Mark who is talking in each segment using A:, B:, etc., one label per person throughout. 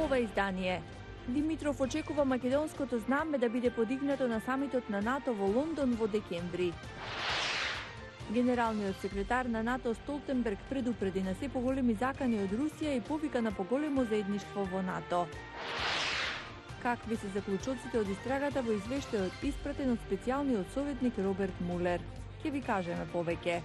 A: ова издание. Димитров очекува македонското знаме да биде подигнато на самитот на НАТО во Лондон во декември. Генералниот секретар на НАТО Столтенберг предупреди на се поголеми закани од Русија и повика на поголемо заедништво во НАТО. Какви се заклучоците од истрагата во извештајот испратен од специјалниот советник Роберт Мулер? Ќе ви кажеме повеќе.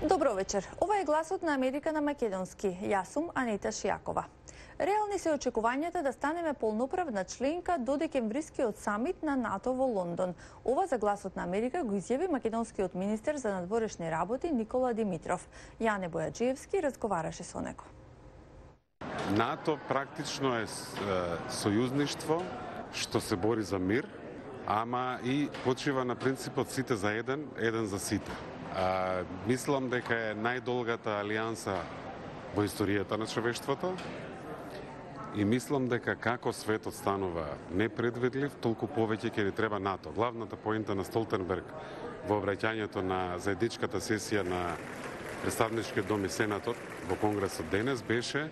A: Добро вечер. Ова е гласот на Америка на македонски. Јас сум Анита Шијакова. Реални се очекувањата да станеме полноправна членка до декемврискиот самит на НАТО во Лондон. Ова за гласот на Америка го изјави македонскиот министер за надворешни работи Никола Димитров. Јане Бојаджиевски разговараше со него.
B: НАТО практично е сојузништво што се бори за мир, ама и почива на принципот сите за еден, еден за сите. Мислам дека е најдолгата алијанса во историјата на човештвото и мислам дека како светот станува непредвидлив, толку повеќе ќе ни треба НАТО. Главната поинта на Столтенберг во обраќањето на заедничката сесија на Представничкиот дом и Сенатот во Конгресот денес беше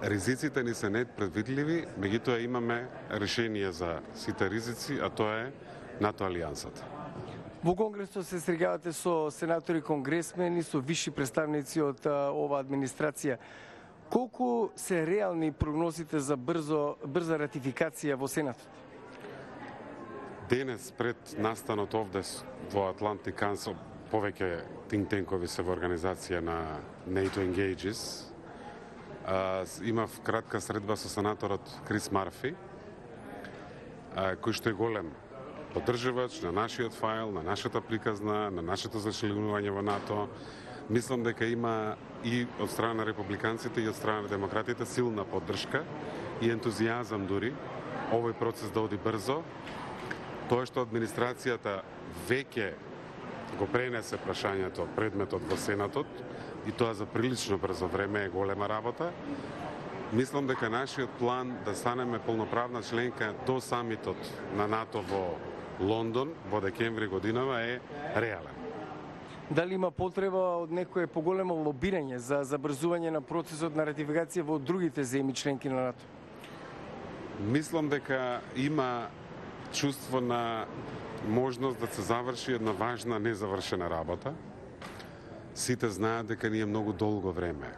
B: ризиците ни се непредвидливи, меѓутоа имаме решение за сите ризици, а тоа е НАТО алијансата.
C: Во Конгресот се срегавате со сенатори, конгресмени, со висши представници од оваа администрација. Колку се реални прогнозите за брза ратификација во Сенатот?
B: Денес пред настанот овде во Atlantic Council повеќе think tankovi се во организација на NATO Engages. Имав кратка средба со сенаторот Крис Марфи, кој што е голем поддржувач на нашиот файл, на нашата приказна, на нашето зачленување во НАТО. Мислам дека има и од страна на републиканците и од страна на демократите силна поддршка и ентузијазам дури овој процес да оди брзо. Тоа што администрацијата веќе го пренесе прашањето, предметот во Сенатот, и тоа за прилично брзо време е голема работа. Мислам дека нашиот план да станеме полноправна членка до самитот на НАТО во Лондон во декември годинава е реален.
C: Дали има потреба од некое поголемо лобирање за забрзување на процесот на ратификација во другите земји членки на НАТО?
B: Мислам дека има чувство на можност да се заврши една важна незавршена работа. Сите знаат дека ние многу долго време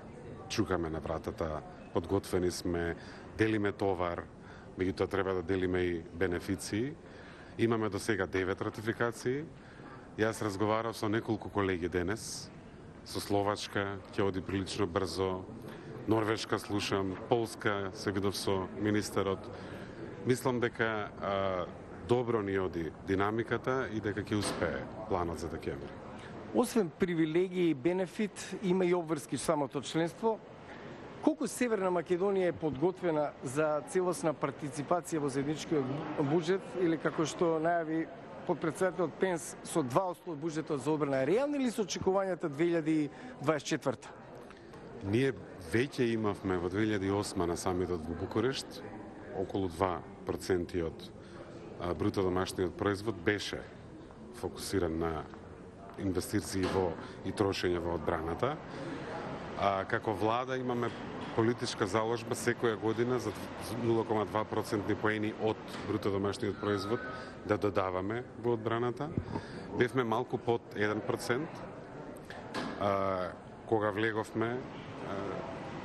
B: чукаме на вратата, подготвени сме, делиме товар, меѓутоа треба да делиме и бенефиции. Имаме до сега 9 ратификации. Јас разговарав со неколку колеги денес, со Словачка, ќе оди прилично брзо, Норвешка слушам, Полска се видов со министерот. Мислам дека добро ни оди динамиката и дека ќе успее планот за декември.
C: Освен привилегии и бенефит, има и обврски самото членство. Колку Северна Македонија е подготвена за целосна партиципација во заедничкиот буџет или како што најави подпредседателот Пенс со 2% од буџетот за одбрана? Реални ли се очекувањата 2024?
B: Ние веќе имавме во 2008 на самитот во Букурешт околу 2% од бруто домашниот производ беше фокусиран на инвестиции во и трошење во одбраната. Како влада имаме политичка заложба секоја година за 0,2% поени од бруто домашниот производ да додаваме во одбраната. Бевме малку под 1% кога влеговме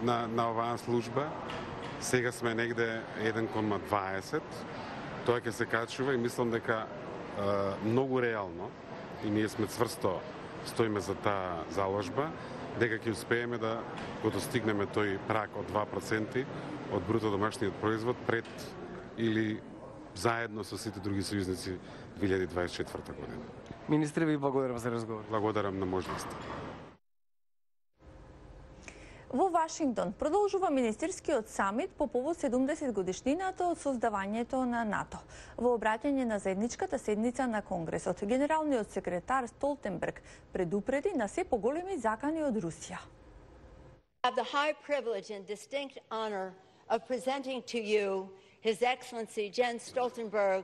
B: на оваа служба. Сега сме негде 1,20%. Тоа ќе се качува и мислам дека многу реално и ние сме цврсто стоиме за таа заложба, дека ќе успееме да го достигнеме тој праг од 2% од бруто домашниот производ пред или заедно со сите други сојузници 2024 година.
C: Министре, ви благодарам за разговор.
B: Благодарам на можноста.
A: Во Вашингтон продолжува министерскиот самит по повод 70 годишнината од создавањето на НАТО. Во обраќање на заедничката седница на Конгресот, генералниот секретар Столтенберг предупреди на се поголеми закани од Русија.
D: I have the high privilege and distinct honor of presenting to you His Excellency Jens Stoltenberg,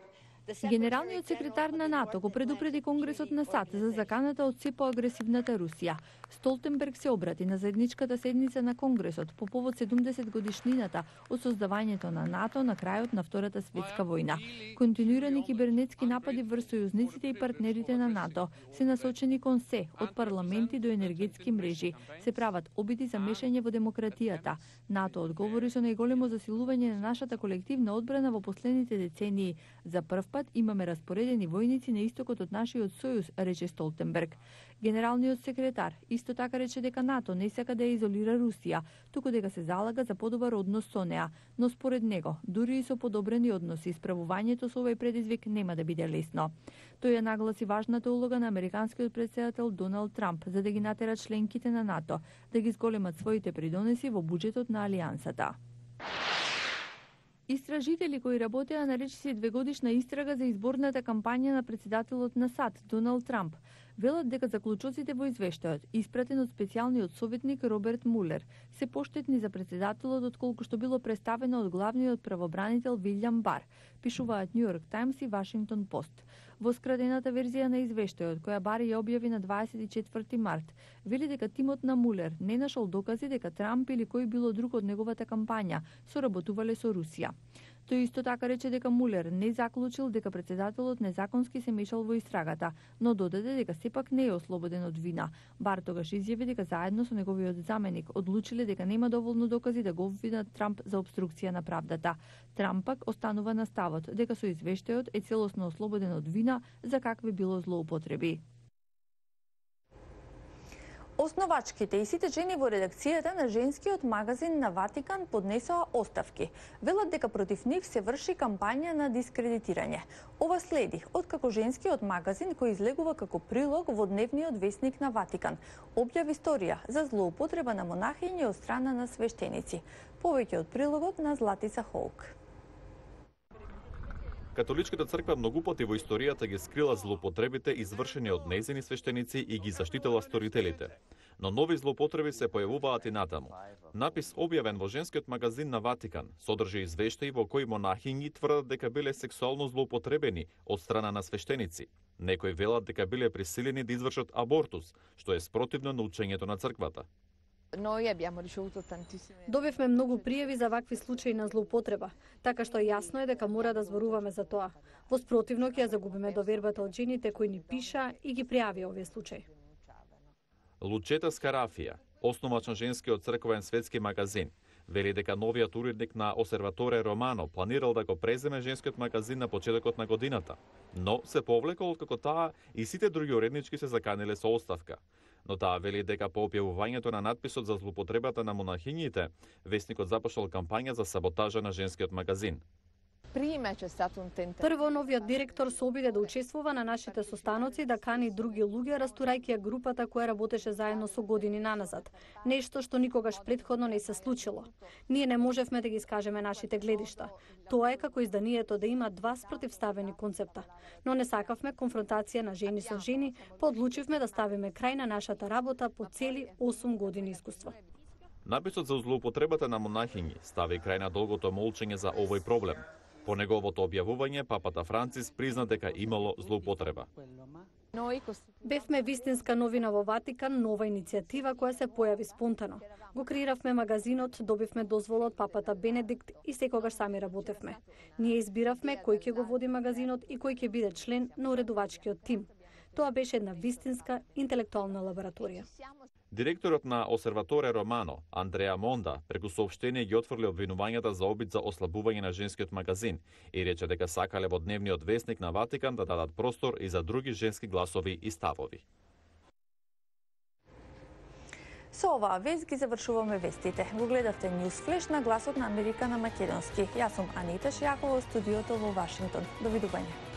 A: Генералниот секретар на НАТО го предупреди Конгресот на САД за заканата од се поагресивната Русија. Столтенберг се обрати на заедничката седница на Конгресот по повод 70 годишнината од создавањето на НАТО на крајот на Втората светска војна. Континуирани кибернетски напади врз сојузниците и партнерите на НАТО се насочени кон се, од парламенти до енергетски мрежи. Се прават обиди за мешање во демократијата. НАТО одговори со најголемо засилување на нашата колективна одбрана во последните децении. За прв пат имаме распоредени војници на истокот од нашиот сојуз, рече Столтенберг. Генералниот секретар исто така рече дека НАТО не сака да ја изолира Русија, туку дека се залага за подобар однос со неа, но според него, дури и со подобрени односи, справувањето со овој предизвик нема да биде лесно. Тој ја нагласи важната улога на американскиот претседател Доналд Трамп за да ги натера членките на НАТО да ги зголемат своите придонеси во буџетот на алијансата. Истражители кои работеа на речиси 2-годишна истрага за изборната кампања на претседателот на САД Доналд Трамп велат дека заклучоците во извештајот, испратен од специјалниот советник Роберт Мулер, се поштетни за претседателот отколку што било представено од главниот правобранител Вилјам Бар, пишуваат Нью Йорк Таймс и Вашингтон Пост. Во скрадената верзија на извештајот, која Бар ја објави на 24 март, вели дека тимот на Мулер не нашол докази дека Трамп или кој било друг од неговата кампања соработувале со Русија. Тој исто така рече дека Мулер не заклучил дека претседателот незаконски се мешал во истрагата, но додаде дека сепак не е ослободен од вина. Бар тогаш изјави дека заедно со неговиот заменик одлучиле дека нема доволно докази да го обвинат Трамп за обструкција на правдата. Трамп пак останува на ставот дека со извештајот е целосно ослободен од вина за какви било злоупотреби. Основачките и сите жени во редакцијата на женскиот магазин на Ватикан поднесоа оставки. Велат дека против нив се врши кампања на дискредитирање. Ова следи откако женскиот магазин кој излегува како прилог во дневниот весник на Ватикан објави историја за злоупотреба на монахињи од страна на свештеници. Повеќе од прилогот на Златица Холк.
E: Католичката црква многу пати во историјата ги скрила злоупотребите извршени од нејзини свештеници и ги заштитила сторителите. Но нови злоупотреби се појавуваат и натаму. Напис објавен во женскиот магазин на Ватикан содржи извештаи во кои монахињи тврдат дека биле сексуално злоупотребени од страна на свештеници. Некои велат дека биле присилени да извршат абортус, што е спротивно на учењето на црквата.
F: Добивме многу пријави за вакви случаи на злоупотреба, така што јасно е дека мора да зборуваме за тоа. Во спротивно ќе ја загубиме довербата од жените кои ни пиша и ги пријави овие случаи.
E: Лучета Скарафија, основач на женскиот црковен светски магазин, вели дека новиот уредник на Осерваторе Романо планирал да го преземе женскиот магазин на почетокот на годината, но се повлекол откако таа и сите други уреднички се заканиле со оставка. Но таа вели дека по објавувањето на надписот за злоупотребата на монахињите, весникот започнал кампања за саботажа на женскиот магазин.
F: Прво, новиот директор се обиде да учествува на нашите состаноци да кани други луѓе, растурајќи ја групата која работеше заедно со години наназад. Нешто што никогаш претходно не се случило. Ние не можевме да ги искажеме нашите гледишта. Тоа е како изданието да има два спротивставени концепта. Но не сакавме конфронтација на жени со жени, подлучивме да ставиме крај на нашата работа по цели 8 години искуство.
E: Написот за злоупотребата на монахињи стави крај на долгото молчење за овој проблем. По неговото објавување, папата Францис призна дека имало злоупотреба.
F: Бевме вистинска новина во Ватикан, нова иницијатива која се појави спонтано. Го креиравме магазинот, добивме дозвола од папата Бенедикт и секогаш сами работевме. Ние избиравме кој ќе го води магазинот и кој ќе биде член на уредувачкиот тим. Тоа беше една вистинска интелектуална лабораторија.
E: Директорот на Осерваторе Романо, Андреа Монда, преку соопштение ги отфрли обвинувањата за обид за ослабување на женскиот магазин и рече дека сакале во дневниот весник на Ватикан да дадат простор и за други женски гласови и ставови.
A: Со оваа вест ги завршуваме вестите. Го гледавте News Flash на Гласот на Америка на македонски. Јас сум Анита Шијакова од студиото во Вашингтон. Довидување.